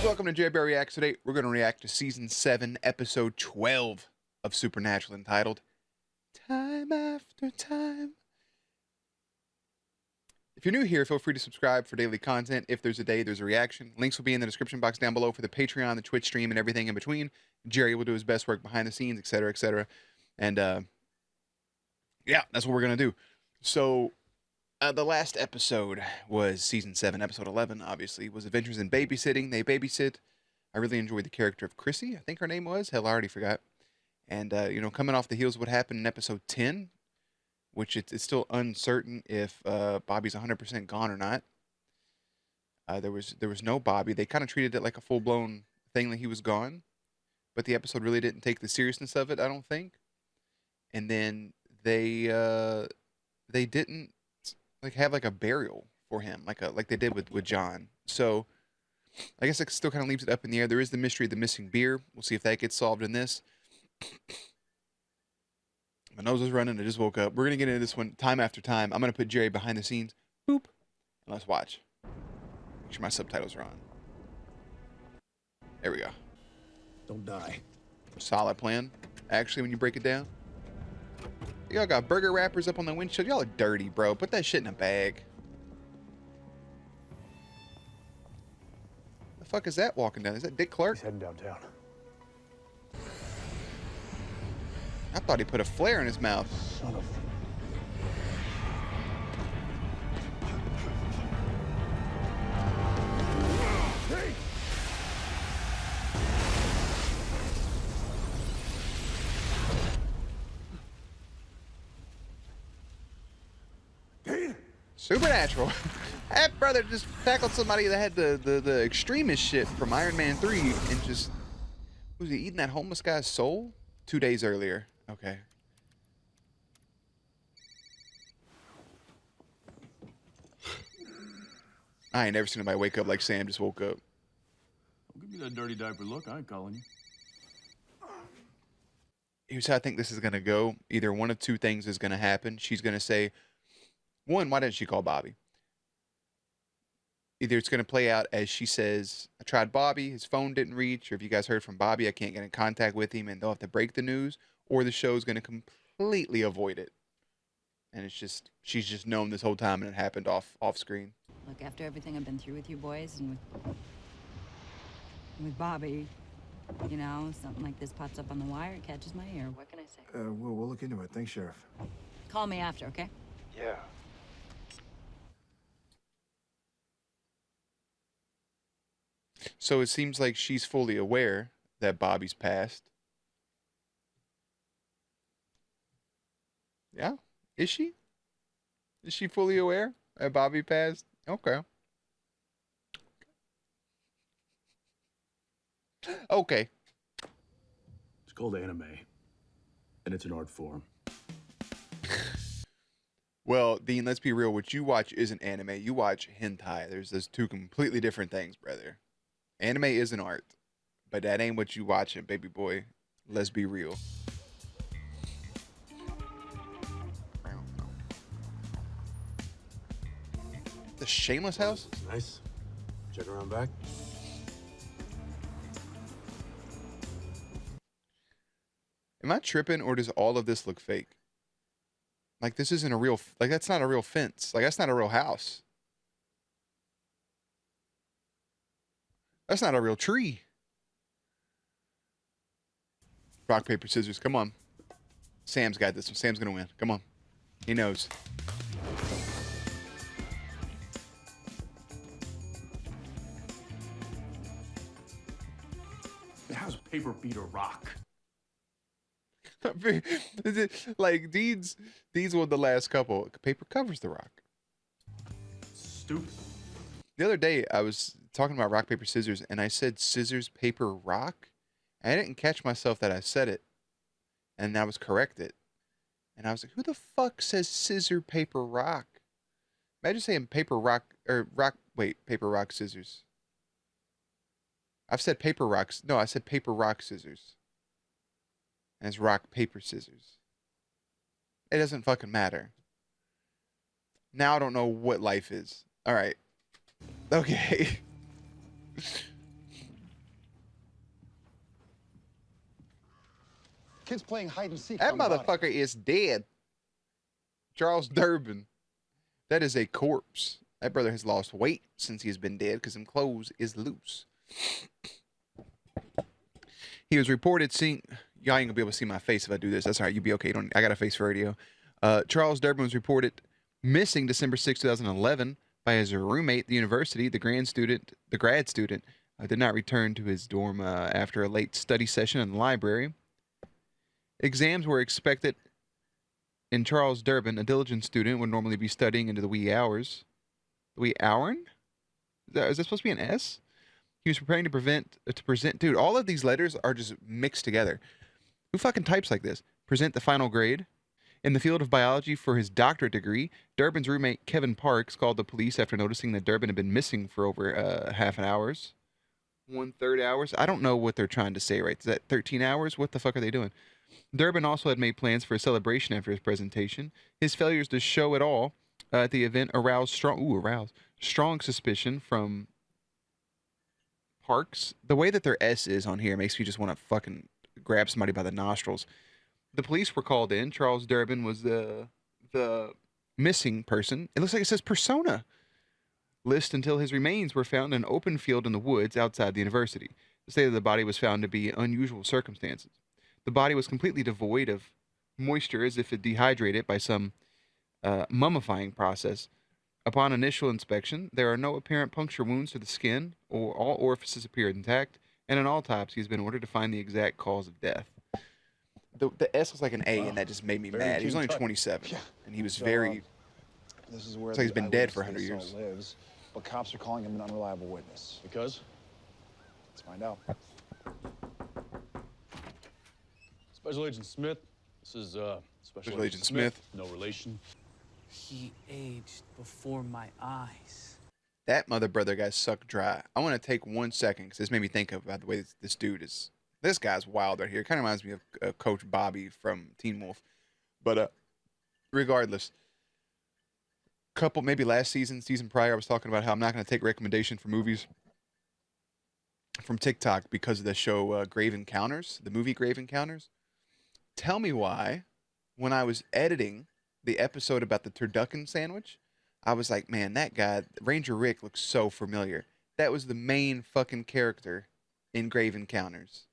Welcome to JerBear Reacts. Today we're going to react to Season 7, Episode 12 of Supernatural, entitled Time After Time. If you're new here, feel free to subscribe for daily content. If there's a day, there's a reaction. Links will be in the description box down below for the Patreon, the Twitch stream, and everything in between. Jerry will do his best work behind the scenes, etc., etc. And, yeah, that's what we're going to do. So, the last episode was Season 7, Episode 11, obviously, was Adventures in Babysitting. They babysit. I really enjoyed the character of Chrissy, I think her name was. Hell, I already forgot. And, you know, coming off the heels of what happened in Episode 10, which it's still uncertain if Bobby's 100% gone or not. There was no Bobby. They kind of treated it like a full-blown thing that he was gone. But the episode really didn't take the seriousness of it, I don't think. And then they didn't like have like a burial for him, like they did with John. So I guess it still kind of leaves it up in the air. There is the mystery of the missing beer. We'll see if that gets solved in this. My nose is running. I just woke up. We're gonna get into this one time after time. I'm gonna put Jerry behind the scenes. Boop. And let's watch. Make sure my subtitles are on. There we go. Don't die. Solid plan. Actually, when you break it down. Y'all got burger wrappers up on the windshield. Y'all are dirty, bro. Put that shit in a bag. The fuck is that walking down? Is that Dick Clark? He's heading downtown. I thought he put a flare in his mouth. Son of... Supernatural. That brother just tackled somebody that had the extremist shit from Iron Man 3 and just... Was he eating that homeless guy's soul? 2 days earlier. Okay. I ain't never seen anybody wake up like Sam just woke up. Don't give me that dirty diaper look. I ain't calling you. Here's how I think this is going to go. Either one of two things is going to happen. She's going to say, one, why didn't she call Bobby? Either it's going to play out as she says, I tried Bobby, his phone didn't reach, or if you guys heard from Bobby, I can't get in contact with him, and they'll have to break the news, or the show's going to completely avoid it. And it's just, she's just known this whole time, and it happened off screen. Look, after everything I've been through with you boys and with Bobby, you know, something like this pops up on the wire, it catches my ear. What can I say? We'll look into it. Thanks, Sheriff. Call me after, okay? Yeah. So it seems like she's fully aware that Bobby's passed. Yeah? Is she? Is she fully aware that Bobby passed? Okay. Okay. It's called anime, and it's an art form. Well, Dean, let's be real. What you watch isn't anime. You watch hentai. There's two completely different things, brother. Anime is an art, but that ain't what you watching, baby boy. Let's be real. The Shameless house? It's nice. Check around back. Am I tripping, or does all of this look fake? Like, this isn't a real... Like, that's not a real fence. Like, that's not a real house. That's not a real tree. Rock, paper, scissors. Come on. Sam's got this one. Sam's going to win. Come on. He knows. How's paper beat a rock? Like, Dean's one of the last couple. Paper covers the rock. Stupid. The other day, I was talking about rock, paper, scissors, and I said scissors, paper, rock. And I didn't catch myself that I said it. And I was corrected. And I was like, who the fuck says scissor, paper, rock? Imagine saying paper, rock, or rock, wait, paper, rock, scissors. I've said paper, rocks. No, I said paper, rock, scissors. And it's rock, paper, scissors. It doesn't fucking matter. Now I don't know what life is. All right. Okay. Kids playing hide and seek. That on the body. motherfucker is dead. Charles Durbin. That is a corpse. That brother has lost weight since he has been dead because his clothes is loose. He was reported seeing... Y'all ain't gonna be able to see my face if I do this. That's all right. You'll be okay. I got a face for radio. Charles Durbin was reported missing December 6, 2011 by his roommate at the university. The grad student did not return to his dorm after a late study session in the library. Exams were expected, and Charles Durbin, a diligent student, would normally be studying into the wee hours. The wee hour? Is that supposed to be an S? He was preparing to present. Dude, all of these letters are just mixed together. Who fucking types like this? Present the final grade. In the field of biology for his doctorate degree, Durbin's roommate Kevin Parks called the police after noticing that Durbin had been missing for over half an hour. 1/3 hours? I don't know what they're trying to say, right? Is that 13 hours? What the fuck are they doing? Durbin also had made plans for a celebration after his presentation. His failures to show at all at the event aroused strong suspicion from Parks. The way that their S is on here makes me just want to fucking grab somebody by the nostrils. The police were called in. Charles Durbin was the missing person. It looks like it says persona list until his remains were found in an open field in the woods outside the university. The state of the body was found to be unusual circumstances. The body was completely devoid of moisture, as if it dehydrated by some mummifying process. Upon initial inspection, there are no apparent puncture wounds to the skin, or all orifices appear intact, and an autopsy has been ordered to find the exact cause of death. The S was like an A, and that just made me mad. He was only 27, and he was very... This is where It's like he's been dead for 100 eyewitness years. lives, but cops are calling him an unreliable witness. Because? Let's find out. Special Agent Smith. This is Special Agent Smith. No relation. He aged before my eyes. That mother brother got sucked dry. I want to take 1 second, because this made me think about the way this dude is... This guy's wild right here. It kind of reminds me of Coach Bobby from Teen Wolf. But regardless, maybe last season prior, I was talking about how I'm not going to take recommendations for movies from TikTok because of the show Grave Encounters, the movie Grave Encounters. Tell me why, when I was editing the episode about the turducken sandwich, I was like, man, that guy, Ranger Rick, looks so familiar. That was the main fucking character in Grave Encounters.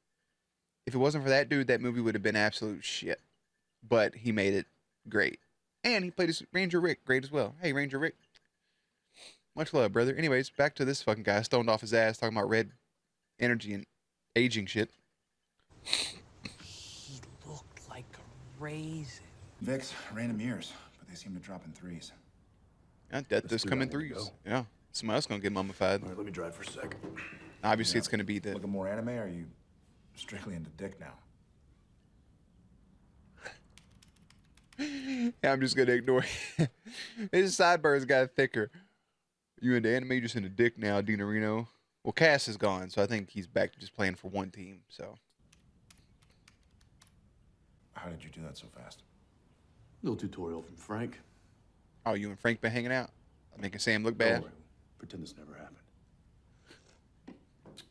If it wasn't for that dude, that movie would have been absolute shit. But he made it great. And he played as Ranger Rick great as well. Hey, Ranger Rick. Much love, brother. Anyways, back to this fucking guy stoned off his ass talking about red energy and aging shit. He looked like a raisin. Vicks, random years, but they seem to drop in threes. Yeah, death does do come that in when we threes. go. Yeah. Somebody else gonna get mummified. All right, let me drive for a sec. Obviously, it's gonna be the... Looking more anime, or are you strictly into dick now? Yeah, I'm just gonna ignore it. His sideburns got thicker. You into anime, you just into dick now, Dino Reno. Well, Cass is gone, so I think he's back to just playing for one team, so... How did you do that so fast? Little tutorial from Frank. Oh, you and Frank been hanging out? Making Sam look Don't bad? worry. Pretend this never happened.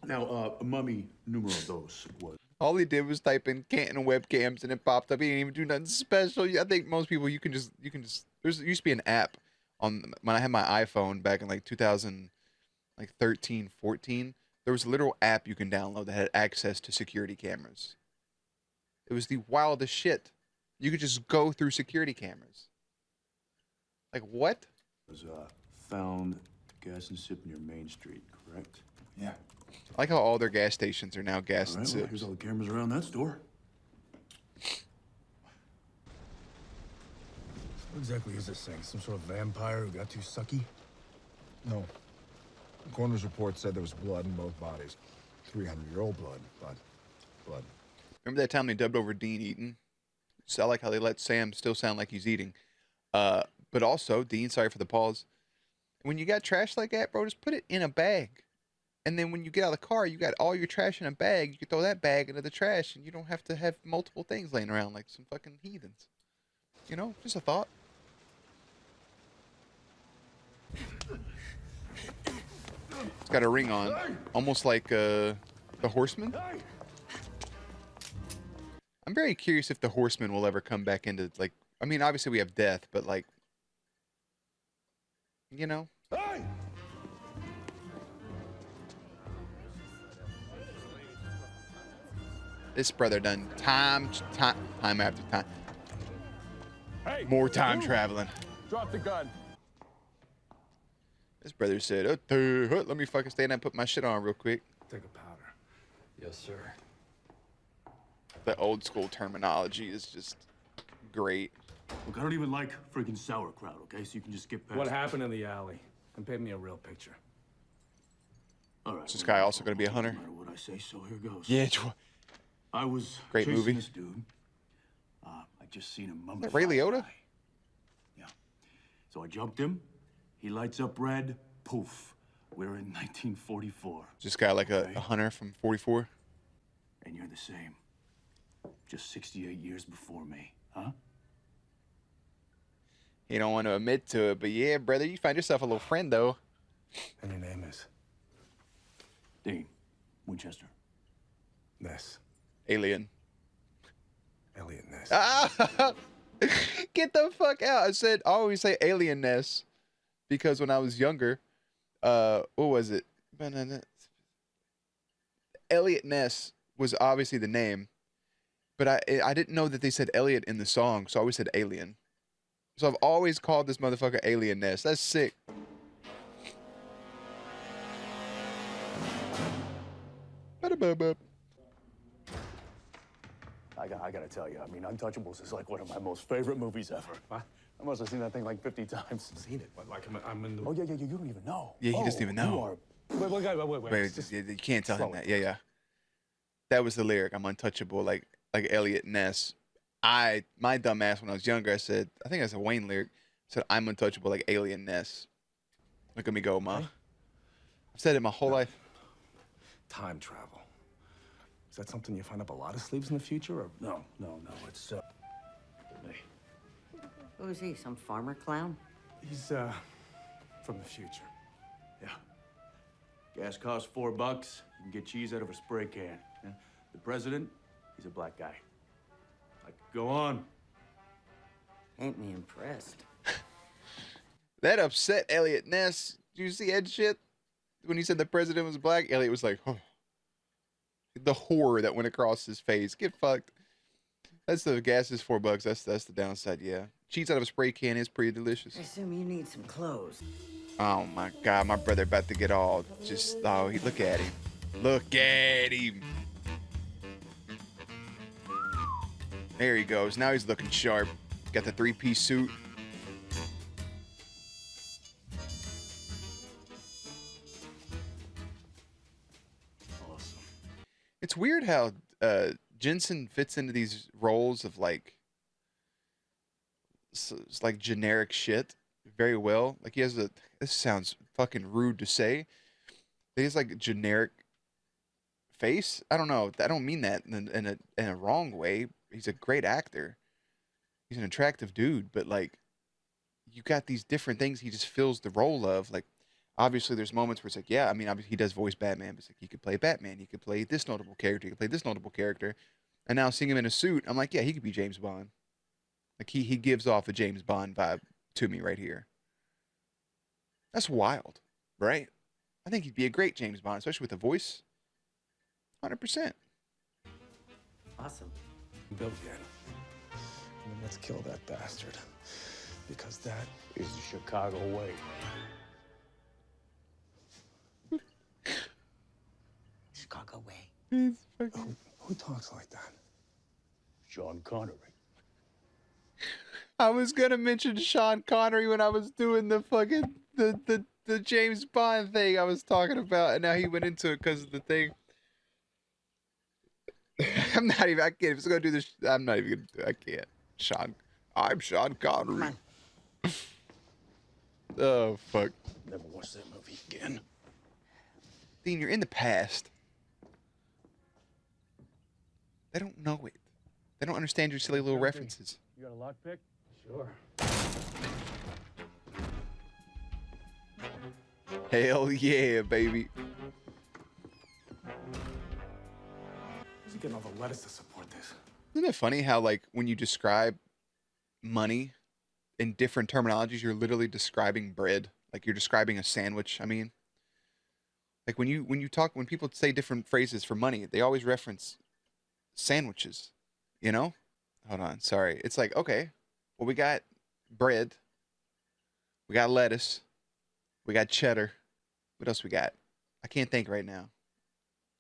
Now, mummy numero dos was... All he did was type in Canton webcams and it popped up. He didn't even do nothing special. I think most people, you can just, there used to be an app on, when I had my iPhone back in like 2013, 14, there was a literal app you can download that had access to security cameras. It was the wildest shit. You could just go through security cameras. Like what? Was found gas and sip near Main Street, correct? Yeah. I like how all their gas stations are now gas All and right, well, sips. here's all the cameras around that store. What exactly is this thing? Some sort of vampire who got too sucky? No. The coroner's report said there was blood in both bodies. 300-year-old blood, but blood. Remember that time they dubbed over Dean eating? So I like how they let Sam still sound like he's eating. But also, Dean, sorry for the pause. When you got trash like that, bro, just put it in a bag. And then when you get out of the car, you got all your trash in a bag. You can throw that bag into the trash, and you don't have to have multiple things laying around like some fucking heathens. You know, just a thought. It's got a ring on, almost like the Horseman. I'm very curious if the Horsemen will ever come back into, like, I mean, obviously we have death, but like, you know. Hey! This brother done time after time. Hey! More time traveling. Drop the gun. This brother said, let me fucking stand and put my shit on real quick. Take a powder. Yes, sir. The old school terminology is just great. Look, I don't even like freaking sauerkraut, okay? So you can just skip past What happened in the alley? And paint me a real picture. All right. Is this guy also going to be a hunter? No matter what I say, so here goes. Yeah, I was Great chasing movie. this dude. I just seen him mummified. Ray Liotta? guy. Yeah. So I jumped him. He lights up red. Poof. We're in 1944. Is this guy like a hunter from 44? And you're the same. Just 68 years before me, huh? You don't want to admit to it, but yeah, brother, you find yourself a little friend, though. And your name is? Dean Winchester. Ness. Alien. Elliot Ness. Ah! Get the fuck out. I always say alien Ness because when I was younger, what was it? Elliot Ness was obviously the name, but I didn't know that they said Elliot in the song, so I always said alien. So I've always called this motherfucker Alien Ness. That's sick. Ba-da-ba-ba. I gotta tell you, I mean, Untouchables is like one of my most favorite movies ever. What? I must have seen that thing like 50 times. Seen it. Like I'm in the. Oh, yeah, you don't even know. Yeah, he doesn't even know. You are... Wait. Wait, Just you can't tell him slow that. it. Yeah. That was the lyric. I'm untouchable, like Elliot Ness. My dumb ass when I was younger, I said, I think that's a Wayne lyric. I said, I'm untouchable like Alien Ness. Look at me go, ma. Okay. I've said it my whole life. Time travel. Is that something you find up a lot of sleeves in the future, or? No, it's, me. Who is he, some farmer clown? He's, from the future. Yeah. Gas costs $4. You can get cheese out of a spray can. Yeah? The president, he's a black guy. I could go on. Ain't me impressed. That upset Elliot Ness. Did you see that shit? When he said the president was black, Elliot was like, oh. The horror that went across his face. Get fucked. That's the gas is $4. That's the downside, yeah. Cheese out of a spray can is pretty delicious. I assume you need some clothes. Oh my God, my brother about to get all just, look at him. Look at him. There he goes. Now he's looking sharp. Got the 3-piece suit. Awesome. It's weird how Jensen fits into these roles of like, it's like generic shit very well. Like he has this sounds fucking rude to say. He has like a generic face. I don't know. I don't mean that in a wrong way. He's a great actor. He's an attractive dude, but like you got these different things he just fills the role of. Like obviously there's moments where it's like, yeah, I mean obviously he does voice Batman, but it's like he could play Batman, he could play this notable character, he could play this notable character. And now seeing him in a suit, I'm like, yeah, he could be James Bond. Like he gives off a James Bond vibe to me right here. That's wild, right? I think he'd be a great James Bond, especially with the voice. 100%. Awesome. Bill again. And then let's kill that bastard. Because that is the Chicago way. Chicago way. Who talks like that? Sean Connery. I was gonna mention Sean Connery when I was doing the fucking the James Bond thing I was talking about, and now he went into it because of the thing. I can't. If it's gonna do this, I'm not even gonna do it. I can't. I'm Sean Connery. Oh fuck. Never watched that movie again. Dean, you're in the past. They don't know it. They don't understand your silly little references. You got a lockpick? Sure. Hell yeah, baby. Where's he getting all the lettuce to support this? Isn't it funny how like when you describe money in different terminologies, you're literally describing bread. Like you're describing a sandwich. I mean, like when people say different phrases for money, they always reference sandwiches. You know? Hold on, sorry. It's like, okay, well we got bread, we got lettuce, we got cheddar. What else we got? I can't think right now.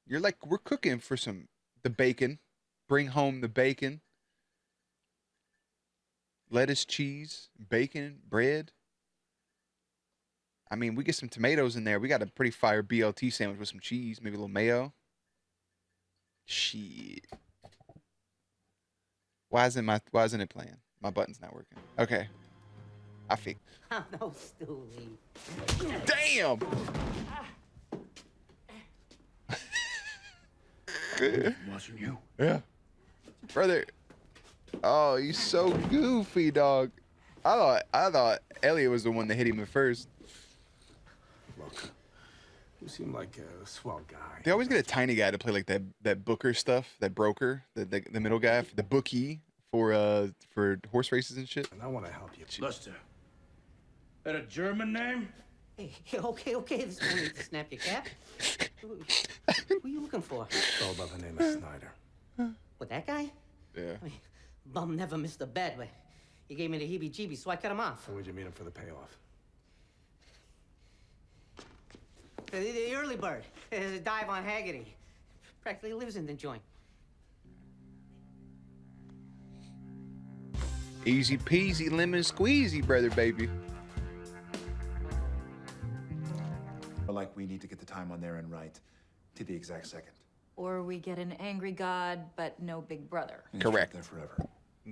You're like, we're cooking for the bacon. Bring home the bacon. Lettuce, cheese, bacon, bread. I mean, we get some tomatoes in there. We got a pretty fire BLT sandwich with some cheese, maybe a little mayo. Shit. Why isn't it playing? My button's not working. Okay. I think. Oh, no, Stewie. Damn! Watching you. Yeah. Brother. Oh, he's so goofy, dog. I thought Elliot was the one that hit him at first. Look, you seem like a swell guy. They always get a tiny guy to play like that booker stuff, that broker, the middle guy, the bookie for horse races and shit. And I want to help you. Lester. That a German name? Hey, okay, this one needs to snap your cap. Who are you looking for? Go by the name of Snyder. What, that guy? Yeah. I mean, bum never missed a bet, but he gave me the heebie-jeebies, so I cut him off. So would you meet him for the payoff? The early bird, the dive on Haggerty. Practically lives in the joint. Easy peasy lemon squeezy, brother, baby. Like we need to get the time on there and right to the exact second. Or we get an angry god, but no big brother. And he's Correct. trapped there forever.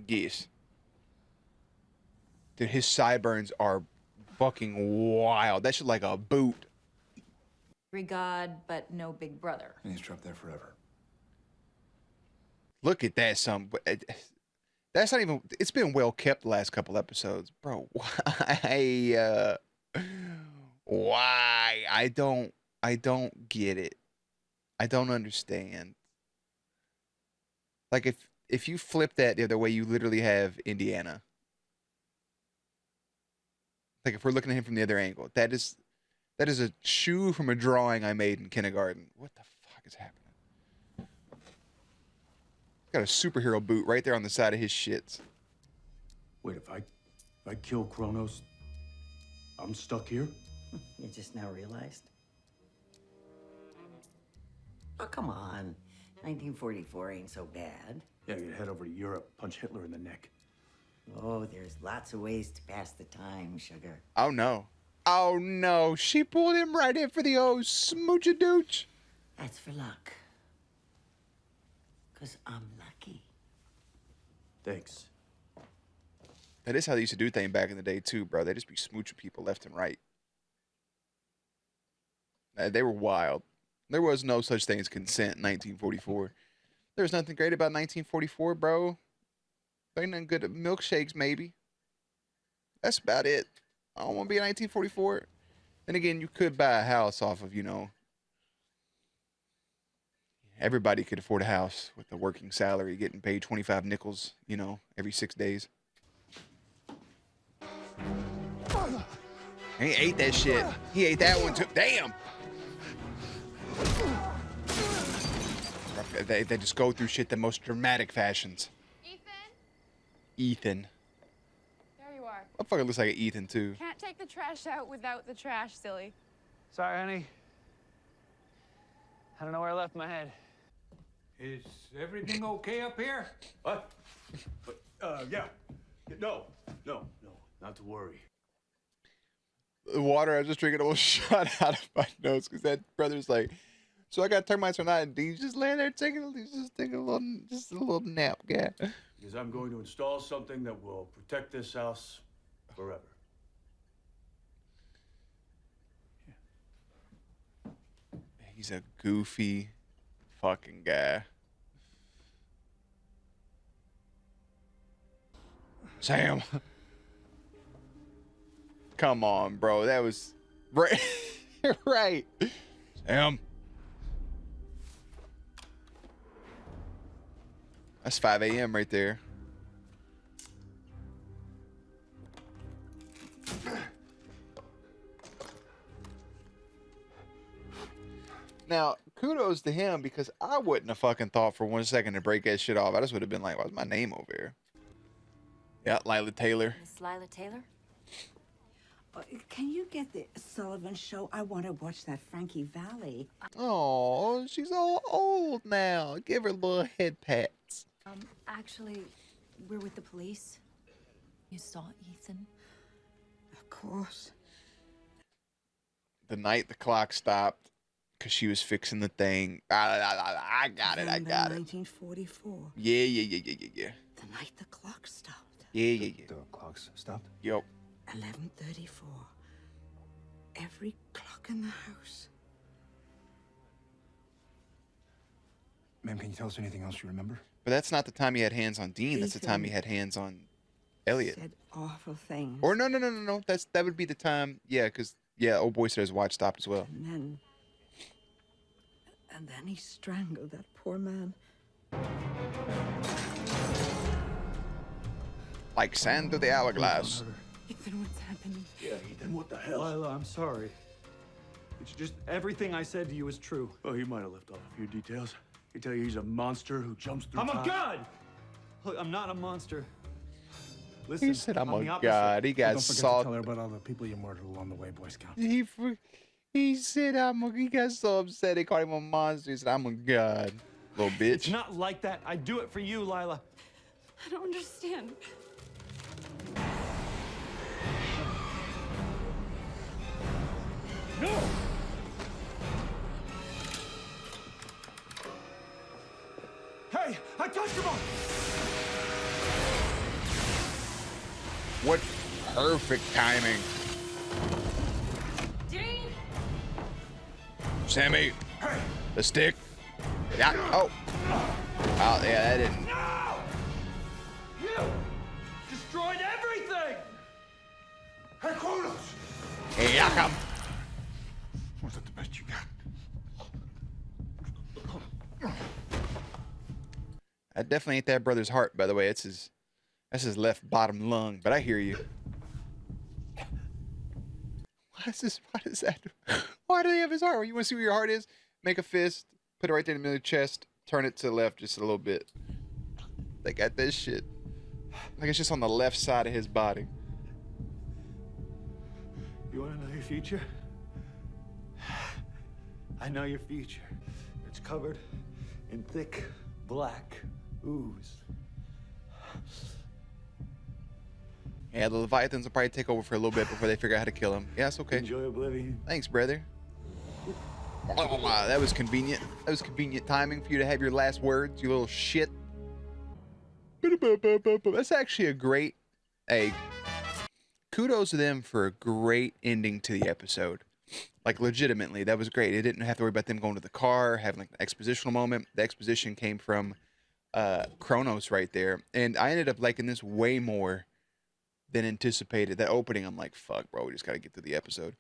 Yes. Dude, his sideburns are fucking wild. That shit like a boot. Angry god, but no big brother. And he's trapped there forever. Look at that, that's not even. It's been well kept the last couple episodes, bro. Why? Why? I don't get it. I don't understand. Like if you flip that the other way, you literally have Indiana. Like if we're looking at him from the other angle, that is a shoe from a drawing I made in kindergarten. What the fuck is happening? Got a superhero boot right there on the side of his shits. Wait, if I kill Kronos, I'm stuck here? You just now realized? Oh, come on. 1944 ain't so bad. Yeah, I could head over to Europe, punch Hitler in the neck. Oh, there's lots of ways to pass the time, sugar. Oh no. Oh no. She pulled him right in for the old smooch-a-dooch. That's for luck. 'Cause I'm lucky. Thanks. That is how they used to do things back in the day too, bro. They just be smooching people left and right. They were wild. There was no such thing as consent in 1944. There was nothing great about 1944, bro. There ain't nothing good at milkshakes, maybe. That's about it. I don't want to be in 1944. Then again, you could buy a house off of, everybody could afford a house with a working salary, getting paid 25 nickels, every 6 days. He ate that shit. He ate that one too. Damn. They just go through shit the most dramatic fashions. Ethan. There you are. Motherfucker looks like an Ethan too. Can't take the trash out without the trash, silly. Sorry, honey. I don't know where I left my head. Is everything okay up here? What? Yeah. No, not to worry. The water I was just drinking almost shot out of my nose because that brother's like, so I got termites or not? And he's just laying there taking a little nap, guy. Because I'm going to install something that will protect this house forever. He's a goofy fucking guy. Sam. Come on, bro. That was right. Right. Sam. That's 5 a.m. right there. Now, kudos to him because I wouldn't have fucking thought for 1 second to break that shit off. I just would have been like, why's my name over here? Yeah, Lila Taylor. Miss Lila Taylor? Can you get the Sullivan Show? I want to watch that Frankie Valley. Oh, she's all old now. Give her little head pats. Actually, we're with the police. You saw Ethan? Of course. The night the clock stopped because she was fixing the thing. I got it. I got it. 1944. Yeah. The night the clock stopped. Yeah. The clock's stopped? Yup. 11:34. Every clock in the house. Ma'am, can you tell us anything else you remember? But that's not the time he had hands on Dean. That's the time he had hands on Elliot. Said awful things. Or no. That would be the time. Yeah, because old boy said his watch stopped as well. And then he strangled that poor man. Like sand through the hourglass. Ethan, what's happening? Yeah, Ethan, what the hell? Lila, I'm sorry. It's just everything I said to you is true. Oh, he might have left off a few details. He tell you he's a monster who jumps through I'm time. a god! Look, I'm not a monster. Listen, He said, "I'm the a opposite. god." He got Don't forget to salt. tell her about all the people you murdered along the way, Boy Scout. He said, he got so upset. They called him a monster. He said, "I'm a god." Little bitch. It's not like that. I do it for you, Lila. I don't understand. No! Hey, I touched him on! What perfect timing. Dean! Sammy, the stick. Yeah. Oh. Oh, yeah, that didn't. No! You destroyed everything! Hey, Kronos! Hey, yeah, come. Was that the best you got? That definitely ain't that brother's heart, by the way. That's his left bottom lung. But I hear you. Why does that? Why do they have his heart? You want to see where your heart is? Make a fist, put it right there in the middle of the chest, turn it to the left just a little bit. They got this shit. Like it's just on the left side of his body. You want to know your future? I know your future. It's covered in thick, black ooze. Yeah, the Leviathans will probably take over for a little bit before they figure out how to kill him. Yeah, it's okay. Enjoy oblivion. Thanks, brother. Wow, that was convenient. That was convenient timing for you to have your last words, you little shit. That's actually a great... Hey, kudos to them for a great ending to the episode. Like, legitimately, that was great. It didn't have to worry about them going to the car, having like an expositional moment. The exposition came from Kronos right there. And I ended up liking this way more than anticipated. That opening, I'm like, fuck, bro, we just got to get through the episode.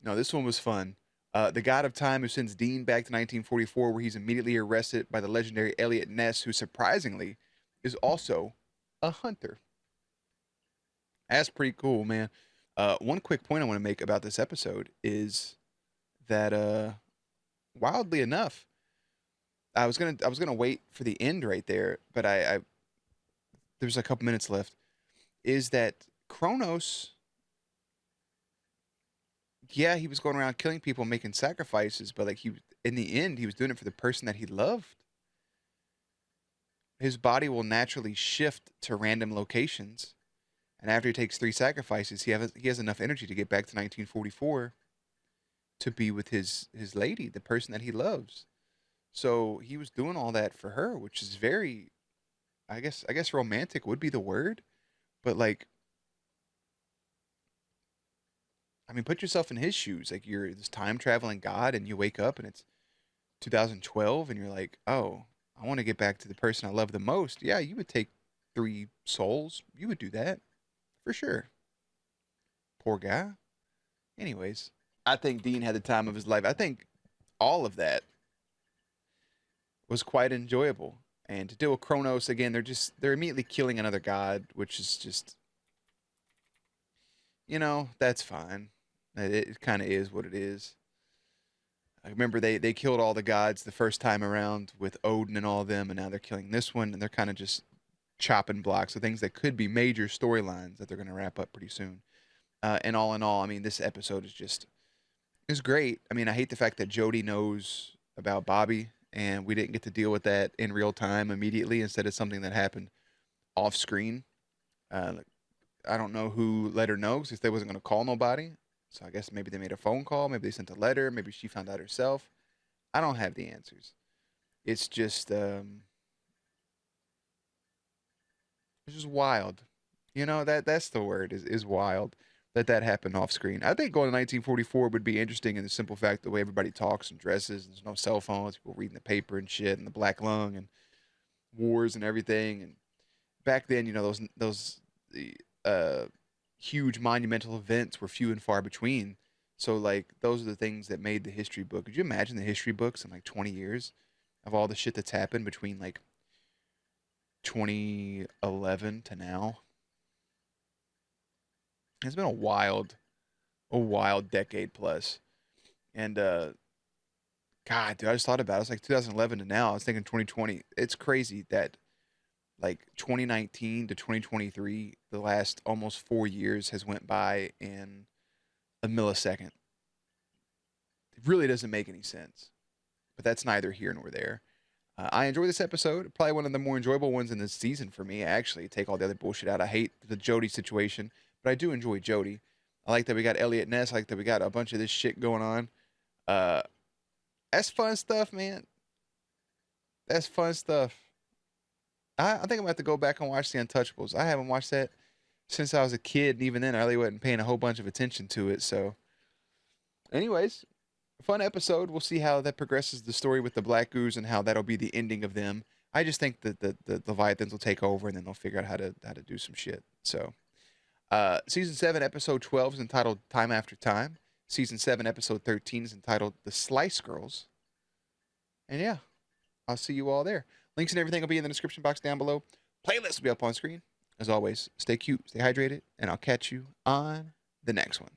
No, this one was fun. The God of Time who sends Dean back to 1944, where he's immediately arrested by the legendary Elliot Ness, who surprisingly is also a hunter. That's pretty cool, man. One quick point I want to make about this episode is that, wildly enough, I was gonna wait for the end right there, but there's a couple minutes left. Is that Kronos? Yeah, he was going around killing people, making sacrifices, but like in the end, he was doing it for the person that he loved. His body will naturally shift to random locations. And after he takes 3 sacrifices, he has enough energy to get back to 1944 to be with his lady, the person that he loves. So he was doing all that for her, which is very, I guess romantic would be the word. But like, I mean, put yourself in his shoes. Like, you're this time traveling god and you wake up and it's 2012 and you're like, oh, I want to get back to the person I love the most. Yeah, you would take 3 souls. You would do that. For sure. Poor guy. Anyways, I think Dean had the time of his life. I think all of that was quite enjoyable. And to deal with Kronos again, they're immediately killing another god, which is just, that's fine. It kind of is what it is. I remember they killed all the gods the first time around with Odin and all of them, and now they're killing this one, and they're kind of just chopping blocks of things that could be major storylines that they're going to wrap up pretty soon. And all in all, I mean, this episode is great. I mean, I hate the fact that Jody knows about Bobby, and we didn't get to deal with that in real time immediately instead of something that happened off screen. I don't know who let her know because they wasn't going to call nobody. So I guess maybe they made a phone call. Maybe they sent a letter. Maybe she found out herself. I don't have the answers. It's just wild. That's the word is wild that happened off screen. I think going to 1944 would be interesting in the simple fact the way everybody talks and dresses. There's no cell phones, people reading the paper and shit, and the black lung and wars and everything. And back then, those huge monumental events were few and far between. So like those are the things that made the history book. Could you imagine the history books in like 20 years of all the shit that's happened between like 2011 to now? It's been a wild decade plus. And God, dude, I just thought about it. It's like 2011 to now. I was thinking 2020. It's crazy that like 2019 to 2023, the last almost 4 years has went by in a millisecond. It really doesn't make any sense, but that's neither here nor there. I enjoy this episode. Probably one of the more enjoyable ones in this season for me. Actually, take all the other bullshit out. I hate the Jody situation, but I do enjoy Jody. I like that we got Elliot Ness. I like that we got a bunch of this shit going on. That's fun stuff, man. That's fun stuff. I think I'm going to have to go back and watch The Untouchables. I haven't watched that since I was a kid, and even then I really wasn't paying a whole bunch of attention to it. So, anyways, fun episode. We'll see how that progresses the story with the Black Goose and how that'll be the ending of them. I just think that the Leviathans will take over, and then they'll figure out how to do some shit. So, Season 7, Episode 12 is entitled Time After Time. Season 7, Episode 13 is entitled The Slice Girls. And yeah, I'll see you all there. Links and everything will be in the description box down below. Playlist will be up on screen. As always, stay cute, stay hydrated, and I'll catch you on the next one.